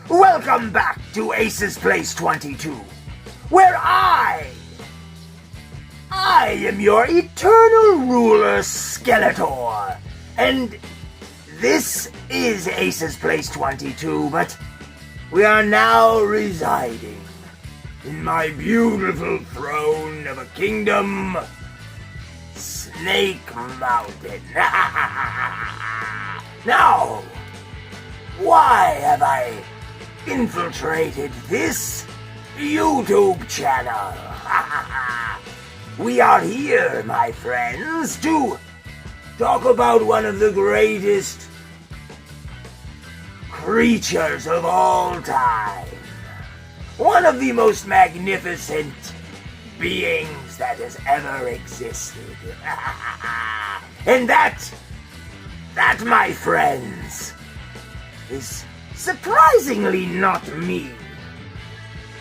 Welcome back to Ace's Place 22, where I am your eternal ruler, Skeletor, and this is Ace's Place 22, but we are now residing in my beautiful throne of a kingdom, Snake Mountain. Now, why have I infiltrated this YouTube channel? We are here, my friends, to talk about one of the greatest creatures of all time. One of the most magnificent beings that has ever existed. And that, my friends, is surprisingly not me.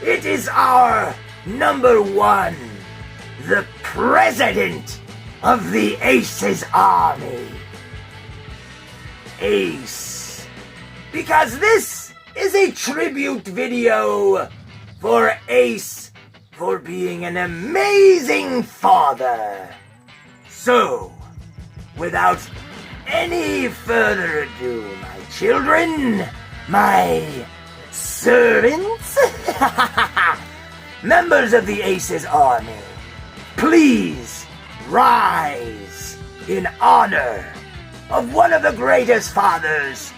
It is our number one, the president of the Ace's Army. Ace. Because this is a tribute video for Ace for being an amazing father. So, without any further ado, my children, my servants, members of the Ace's Army, please rise in honor of one of the greatest fathers,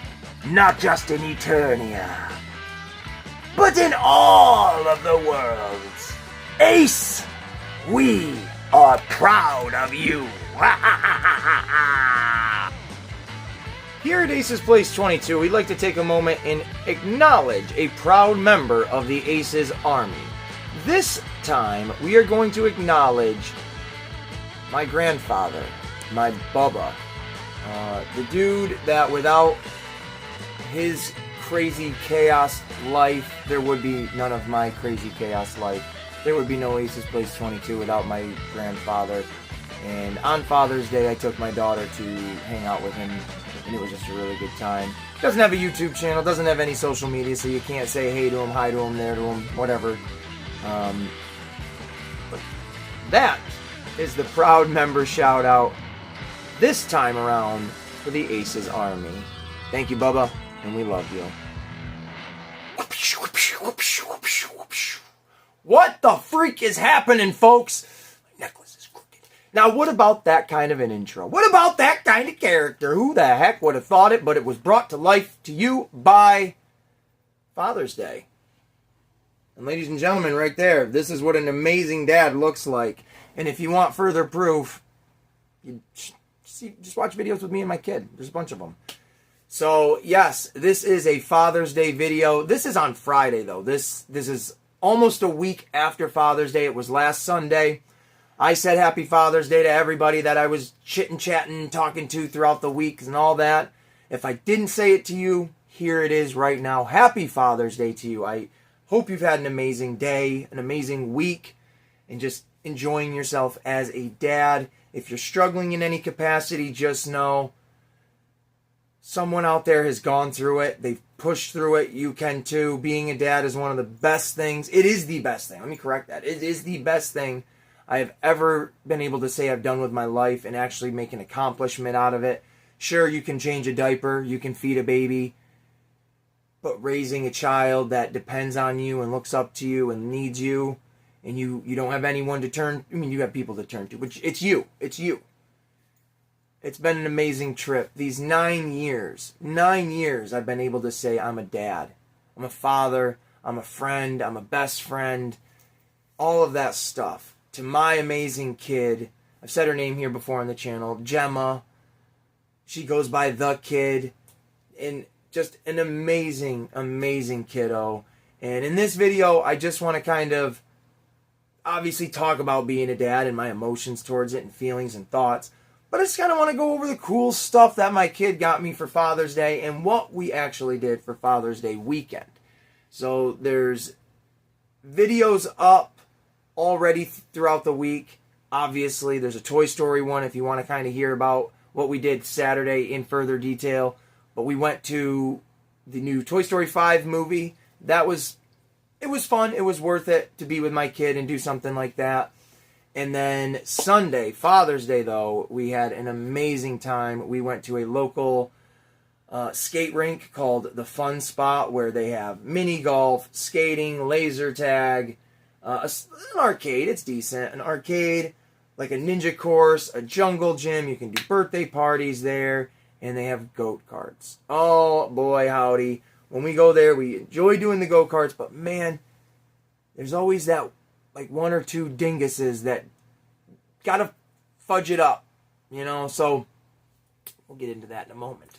not just in Eternia, but in all of the worlds. Ace, we are proud of you. Here at Ace's Place 22, we'd like to take a moment and acknowledge a proud member of the Ace's Army. This time, we are going to acknowledge my grandfather, my Bubba. The dude that without his crazy chaos life, there would be none of my crazy chaos life. There would be no Ace's Place 22 without my grandfather. And on Father's Day, I took my daughter to hang out with him, and it was just a really good time. Doesn't have a YouTube channel, doesn't have any social media, so you can't say hey to him, hi to him, there to him, whatever. But that is the proud member shout out this time around for the Ace's Army. Thank you, Bubba, and we love you. What the freak is happening, folks? My necklace is crooked. Now, what about that kind of an intro? What about that kind of character? Who the heck would have thought it? But it was brought to life to you by Father's Day. And ladies and gentlemen, right there, this is what an amazing dad looks like. And if you want further proof, you just watch videos with me and my kid. There's a bunch of them. So, yes, this is a Father's Day video. This is on Friday, though. This is almost a week after Father's Day. It was last Sunday. I said Happy Father's Day to everybody that I was chit-chatting, talking to throughout the week and all that. If I didn't say it to you, here it is right now. Happy Father's Day to you. I hope you've had an amazing day, an amazing week, and just enjoying yourself as a dad. If you're struggling in any capacity, just know someone out there has gone through it. They've pushed through it. You can too. Being a dad is one of the best things. It is the best thing. Let me correct that. It is the best thing I have ever been able to say I've done with my life and actually make an accomplishment out of it. Sure, you can change a diaper. You can feed a baby. But raising a child that depends on you and looks up to you and needs you, and you don't have anyone to turn, I mean, you have people to turn to, but it's you. It's you. It's been an amazing trip. These 9 years, I've been able to say I'm a dad. I'm a father. I'm a friend. I'm a best friend. All of that stuff. To my amazing kid. I've said her name here before on the channel. Gemma. She goes by The Kid. And just an amazing, amazing kiddo. And in this video, I just want to kind of obviously talk about being a dad and my emotions towards it and feelings and thoughts. But I just kind of want to go over the cool stuff that my kid got me for Father's Day and what we actually did for Father's Day weekend. So there's videos up already throughout the week. Obviously, there's a Toy Story one if you want to kind of hear about what we did Saturday in further detail. But we went to the new Toy Story 5 movie. It was fun. It was worth it to be with my kid and do something like that. And then Sunday, Father's Day, though, we had an amazing time. We went to a local skate rink called the Fun Spot, where they have mini golf, skating, laser tag, an arcade. It's decent. An arcade, like a ninja course, a jungle gym. You can do birthday parties there. And they have go-karts. Oh, boy, howdy. When we go there, we enjoy doing the go-karts. But, man, there's always that, like, one or two dinguses that gotta fudge it up. You know, so we'll get into that in a moment.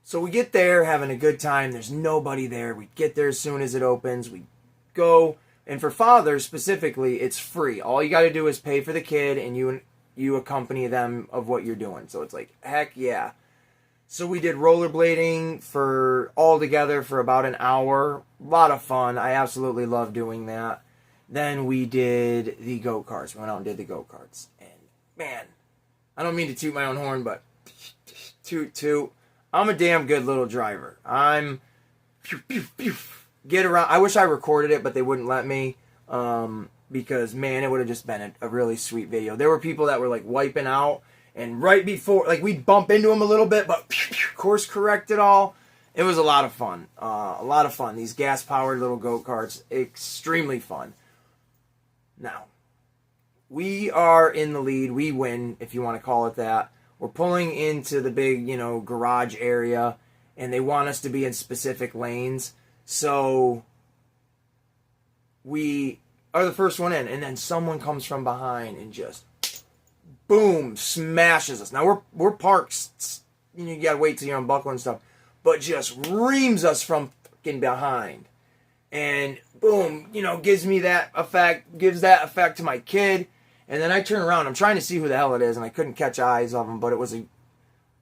So we get there, having a good time. There's nobody there. We get there as soon as it opens. We go. And for fathers, specifically, it's free. All you got to do is pay for the kid, and you accompany them of what you're doing. So it's like, heck yeah. So we did rollerblading all together for about an hour. A lot of fun. I absolutely love doing that. Then we did the go-karts. We went out and did the go-karts. And, man, I don't mean to toot my own horn, but toot. I'm a damn good little driver. I'm get around. I wish I recorded it, but they wouldn't let me. Because, man, it would have just been a really sweet video. There were people that were, like, wiping out. And right before, like, we'd bump into them a little bit, but course correct it all. It was a lot of fun. These gas-powered little go-karts, extremely fun. Now, we are in the lead. We win, if you want to call it that. We're pulling into the big, garage area, and they want us to be in specific lanes. So we are the first one in, and then someone comes from behind and just boom, smashes us. Now, we're parked. You gotta wait till you're unbuckling and stuff. But just reams us from fucking behind. And boom, gives that effect to my kid. And then I turn around. I'm trying to see who the hell it is, and I couldn't catch eyes of him. But it was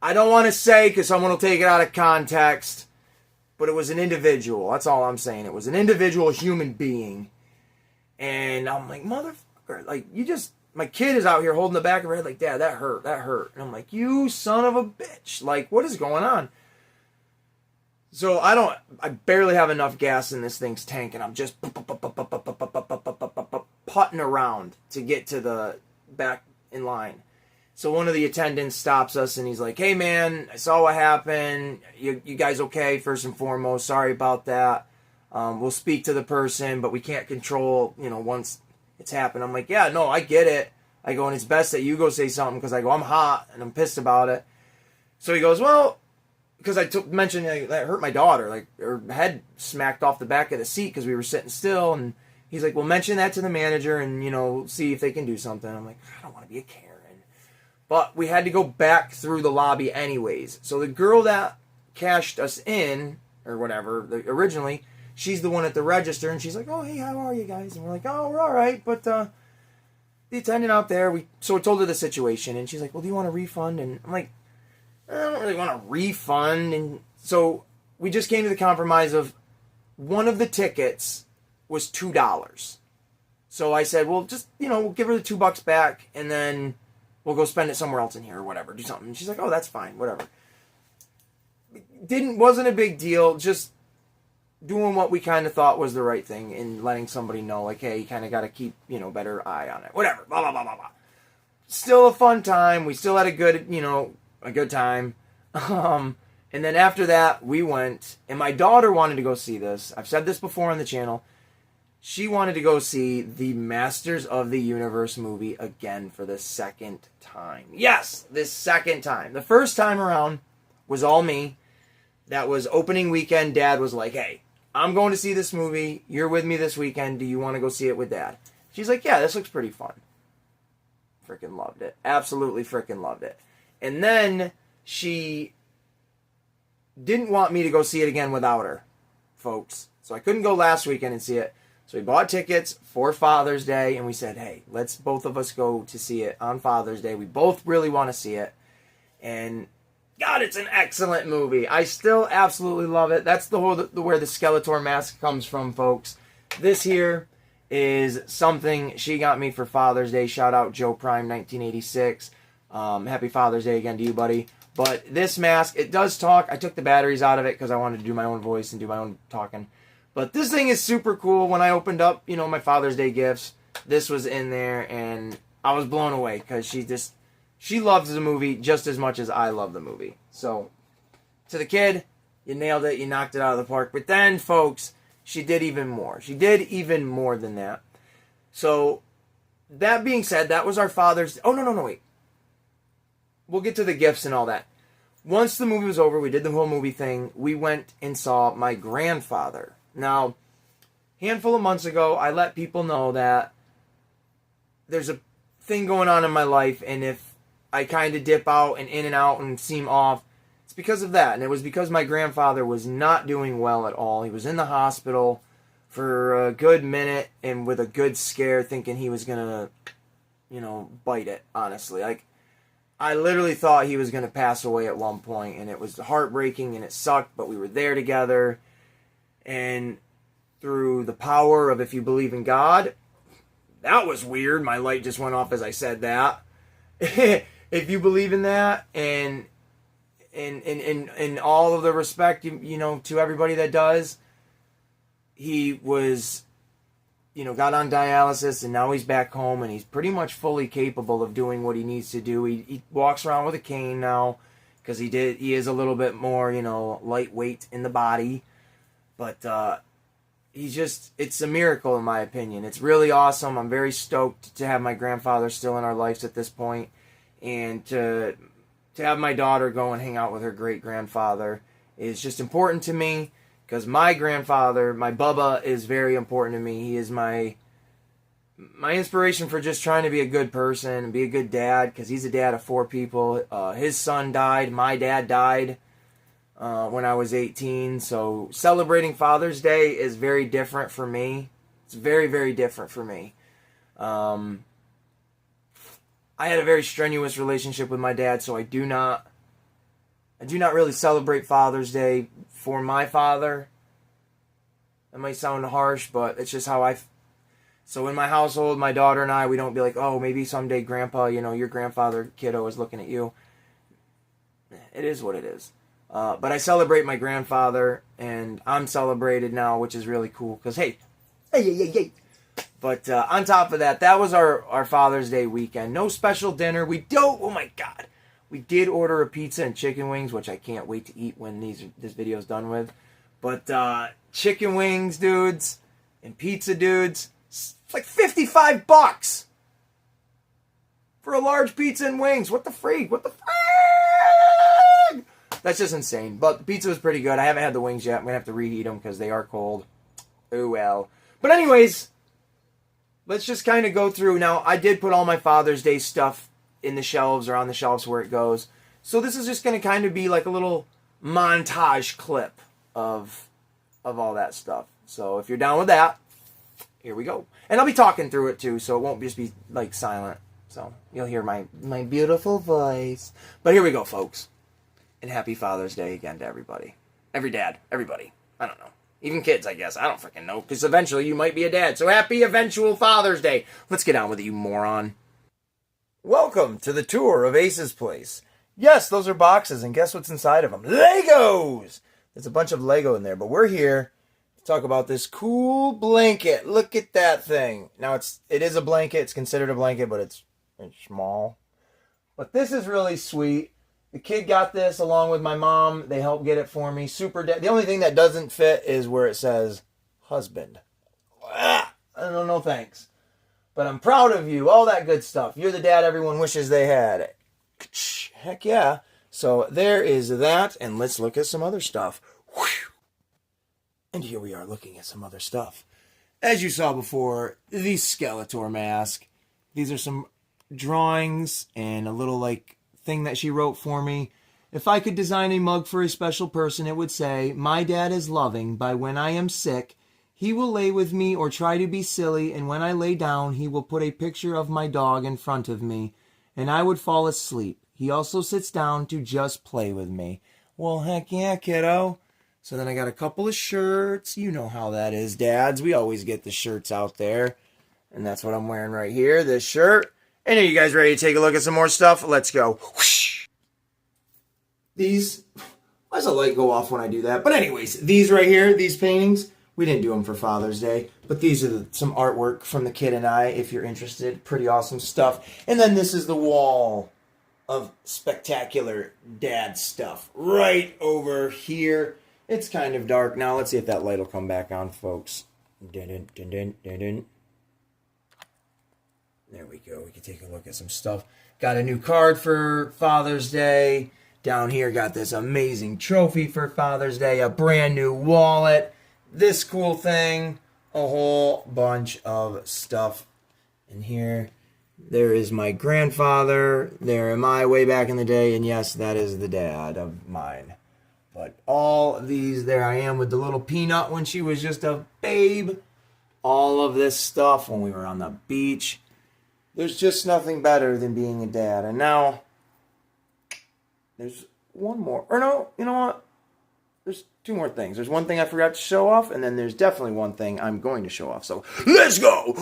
I don't want to say because someone will take it out of context. But it was an individual. That's all I'm saying. It was an individual human being. And I'm like, motherfucker, like, my kid is out here holding the back of her head like, Dad, that hurt. And I'm like, you son of a bitch. Like, what is going on? So I barely have enough gas in this thing's tank, and I'm just putting around to get to the back in line. So one of the attendants stops us, and he's like, hey, man, I saw what happened. You guys okay, first and foremost? Sorry about that. We'll speak to the person, but we can't control, once it's happened. I'm like, yeah, no, I get it. I go, and it's best that you go say something, because I go, I'm hot, and I'm pissed about it. So he goes, well, because I mentioned that hurt my daughter. Like, her head smacked off the back of the seat because we were sitting still, and he's like, well, mention that to the manager and, see if they can do something. I'm like, I don't want to be a Karen. But we had to go back through the lobby anyways. So the girl that cashed us in, or whatever, originally, she's the one at the register, and she's like, oh, hey, how are you guys? And we're like, oh, we're all right, but the attendant out there, so I told her the situation, and she's like, well, do you want a refund? And I'm like, I don't really want a refund. And so we just came to the compromise of one of the tickets was $2. So I said, well, just, we'll give her the $2 back, and then we'll go spend it somewhere else in here or whatever, do something. And she's like, oh, that's fine, whatever. Wasn't a big deal, just doing what we kind of thought was the right thing and letting somebody know, like, hey, you kind of got to keep, better eye on it. Whatever, blah, blah, blah, blah, blah. Still a fun time. We still had a good time. And then after that, we went, and my daughter wanted to go see this. I've said this before on the channel. She wanted to go see the Masters of the Universe movie again for the second time. Yes, this second time. The first time around was all me. That was opening weekend. Dad was like, hey, I'm going to see this movie. You're with me this weekend. Do you want to go see it with Dad? She's like, yeah, this looks pretty fun. Freaking loved it. Absolutely freaking loved it. And then she didn't want me to go see it again without her, folks. So I couldn't go last weekend and see it. So we bought tickets for Father's Day, and we said, hey, let's both of us go to see it on Father's Day. We both really want to see it. And God, it's an excellent movie. I still absolutely love it. That's where the Skeletor mask comes from, folks. This here is something she got me for Father's Day. Shout out Joe Prime 1986. Happy Father's Day again to you, buddy. But this mask, it does talk. I took the batteries out of it because I wanted to do my own voice and do my own talking. But this thing is super cool. When I opened up, you know, my Father's Day gifts, this was in there, and I was blown away because she loves the movie just as much as I love the movie. So, to the kid, you nailed it. You knocked it out of the park. But then, folks, she did even more. She did even more than that. So, that being said, that was our Father's... Oh, no, wait. We'll get to the gifts and all that. Once the movie was over, we did the whole movie thing. We went and saw my grandfather. Now, a handful of months ago, I let people know that there's a thing going on in my life, and if I kind of dip out and in and out and seem off, it's because of that. And it was because my grandfather was not doing well at all. He was in the hospital for a good minute and with a good scare, thinking he was going to, you know, bite it, honestly. Like, I literally thought he was going to pass away at one point, and it was heartbreaking, and it sucked, but we were there together. And through the power of if you believe in God, that was weird. My light just went off as I said that. If you believe in that, and in all of the respect, you know, to everybody that does, he was, you know, got on dialysis, and now he's back home, and he's pretty much fully capable of doing what he needs to do. He walks around with a cane now, because he is a little bit more, you know, lightweight in the body. But it's a miracle in my opinion. It's really awesome. I'm very stoked to have my grandfather still in our lives at this point, and to have my daughter go and hang out with her great-grandfather is just important to me, because my grandfather, my Bubba, is very important to me. He is my inspiration for just trying to be a good person and be a good dad, because he's a dad of 4 people. His son died. My dad died when I was 18. So celebrating Father's Day is very different for me. It's very, very different for me. I had a very strenuous relationship with my dad, so I do not really celebrate Father's Day for my father. That might sound harsh, but it's just how so in my household, my daughter and I, we don't be like, oh, maybe someday Grandpa, you know, your grandfather, kiddo, is looking at you. It is what it is. But I celebrate my grandfather, and I'm celebrated now, which is really cool, because, hey. But on top of that, that was our Father's Day weekend. No special dinner. Oh my God. We did order a pizza and chicken wings, which I can't wait to eat when this video's done with. But chicken wings, dudes, and pizza, dudes, it's like $55 for a large pizza and wings. What the freak? That's just insane. But the pizza was pretty good. I haven't had the wings yet. I'm going to have to reheat them because they are cold. Oh, well. But anyways, let's just kind of go through. Now, I did put all my Father's Day stuff in the shelves or on the shelves where it goes. So this is just going to kind of be like a little montage clip of all that stuff. So if you're down with that, here we go. And I'll be talking through it too, so it won't just be like silent. So you'll hear my beautiful voice. But here we go, folks. And happy Father's Day again to everybody. Every dad. Everybody. I don't know. Even kids, I guess. I don't freaking know. Because eventually you might be a dad. So happy eventual Father's Day. Let's get on with it, you moron. Welcome to the tour of Ace's place. Yes, those are boxes. And guess what's inside of them? Legos! There's a bunch of Lego in there. But we're here to talk about this cool blanket. Look at that thing. Now, it is a blanket. It's considered a blanket, but it's small. But this is really sweet. The kid got this along with my mom. They helped get it for me. The only thing that doesn't fit is where it says husband. I don't know, thanks. But I'm proud of you. All that good stuff. You're the dad everyone wishes they had. Heck yeah. So there is that. And let's look at some other stuff. And here we are looking at some other stuff. As you saw before, the Skeletor mask. These are some drawings and a little thing that she wrote for me. If I could design a mug for a special person, it would say, "My dad is loving. By when I am sick, he will lay with me or try to be silly, and when I lay down, he will put a picture of my dog in front of me, and I would fall asleep. He also sits down to just play with me." Well, heck yeah, kiddo. So then I got a couple of shirts. You know how that is, dads. We always get the shirts out there. And that's what I'm wearing right here, this shirt. And are you guys ready to take a look at some more stuff? Let's go. Whoosh. These, why does the light go off when I do that? But anyways, these right here, these paintings, we didn't do them for Father's Day, but these are some artwork from the kid and I, if you're interested. Pretty awesome stuff. And then this is the wall of spectacular dad stuff right over here. It's kind of dark now. Let's see if that light will come back on, folks. Dun, dun, dun, dun, dun. There we go. We can take a look at some stuff. Got a new card for Father's Day. Down here, got this amazing trophy for Father's Day. A brand new wallet. This cool thing. A whole bunch of stuff in here. There is my grandfather. There am I way back in the day. And yes, that is the dad of mine. But all these, there I am with the little peanut when she was just a babe. All of this stuff when we were on the beach. There's just nothing better than being a dad. And now, there's one more. Or no, you know what? There's two more things. There's one thing I forgot to show off, and then there's definitely one thing I'm going to show off. So, let's go!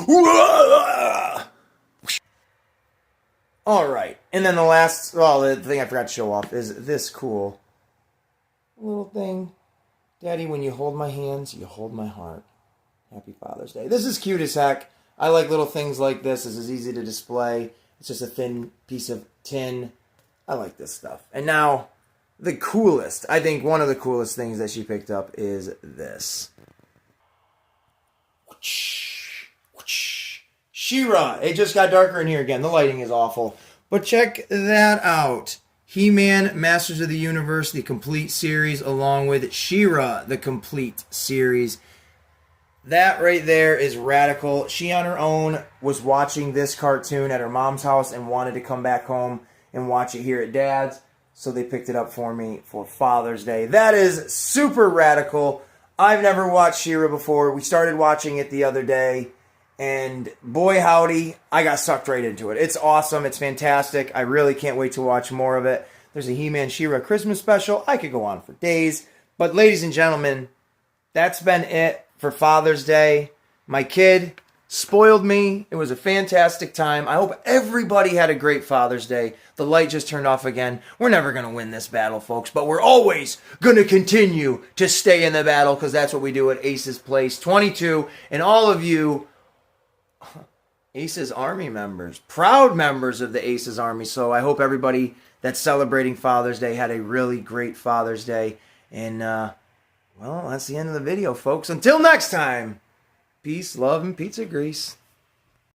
All right. And then the last, well, the thing I forgot to show off is this cool little thing. Daddy, when you hold my hands, you hold my heart. Happy Father's Day. This is cute as heck. I like little things like this. This is easy to display. It's just a thin piece of tin. I like this stuff. And now, the coolest, I think one of the coolest things that she picked up is this. She-Ra. It just got darker in here again. The lighting is awful. But check that out. He-Man, Masters of the Universe, the complete series, along with She-Ra, the complete series. That right there is radical. She on her own was watching this cartoon at her mom's house and wanted to come back home and watch it here at Dad's. So they picked it up for me for Father's Day. That is super radical. I've never watched She-Ra before. We started watching it the other day. And boy howdy, I got sucked right into it. It's awesome. It's fantastic. I really can't wait to watch more of it. There's a He-Man She-Ra Christmas special. I could go on for days. But ladies and gentlemen, that's been it for Father's Day. My kid spoiled me. It was a fantastic time. I hope everybody had a great Father's Day. The light just turned off again. We're never going to win this battle, folks, but we're always going to continue to stay in the battle because that's what we do at Aces Place 22. And all of you Aces Army members, proud members of the Aces Army. So I hope everybody that's celebrating Father's Day had a really great Father's Day. And, well, that's the end of the video, folks. Until next time, peace, love, and pizza grease.